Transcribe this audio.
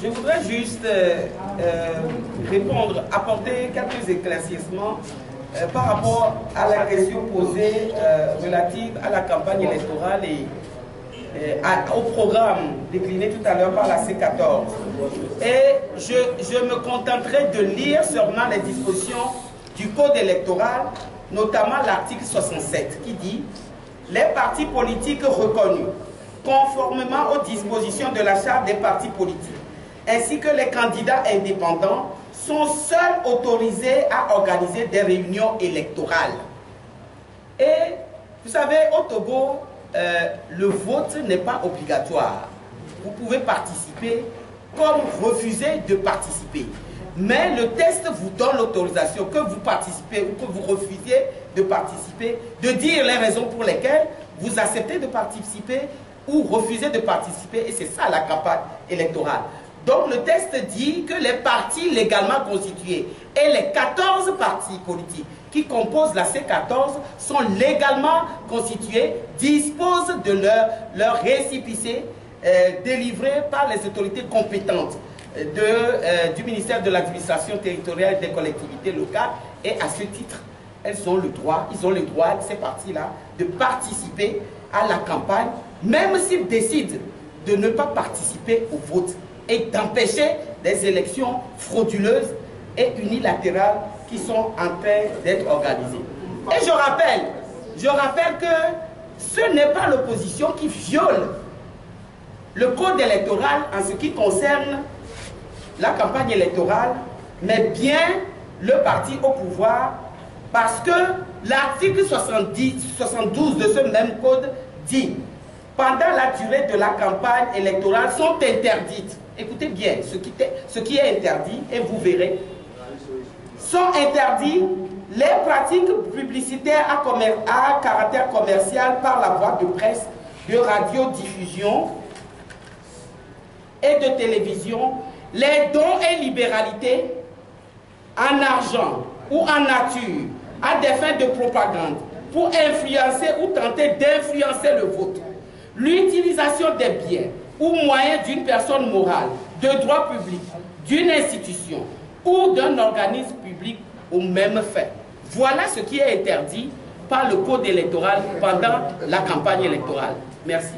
Je voudrais juste répondre, apporter quelques éclaircissements par rapport à la question posée relative à la campagne électorale et au programme décliné tout à l'heure par la C14. Et je me contenterai de lire seulement les dispositions du Code électoral, notamment l'article 67, qui dit « Les partis politiques reconnus, conformément aux dispositions de la Charte des partis politiques, ainsi que les candidats indépendants, sont seuls autorisés à organiser des réunions électorales. » Et vous savez, au Togo, le vote n'est pas obligatoire. Vous pouvez participer comme refuser de participer. Mais le texte vous donne l'autorisation que vous participez ou que vous refusiez de participer, de dire les raisons pour lesquelles vous acceptez de participer ou refusez de participer. Et c'est ça la campagne électorale. Donc le texte dit que les partis légalement constitués et les 14 partis politiques qui composent la C14 sont légalement constitués, disposent de leur récépissé délivré par les autorités compétentes du ministère de l'administration territoriale et des collectivités locales, et à ce titre, ils ont le droit, ces partis-là, de participer à la campagne, même s'ils décident de ne pas participer au vote et d'empêcher des élections frauduleuses et unilatérales qui sont en train d'être organisées. Et je rappelle que ce n'est pas l'opposition qui viole le code électoral en ce qui concerne la campagne électorale, mais bien le parti au pouvoir, parce que l'article 72 de ce même code dit « Pendant la durée de la campagne électorale sont interdites », écoutez bien ce qui est interdit, et vous verrez, sont interdits les pratiques publicitaires à caractère commercial par la voie de presse, de radiodiffusion et de télévision, les dons et libéralités en argent ou en nature à des fins de propagande pour influencer ou tenter d'influencer le vote, l'utilisation des biens ou moyens d'une personne morale, de droit public, d'une institution ou d'un organisme public au même fait. Voilà ce qui est interdit par le code électoral pendant la campagne électorale. Merci.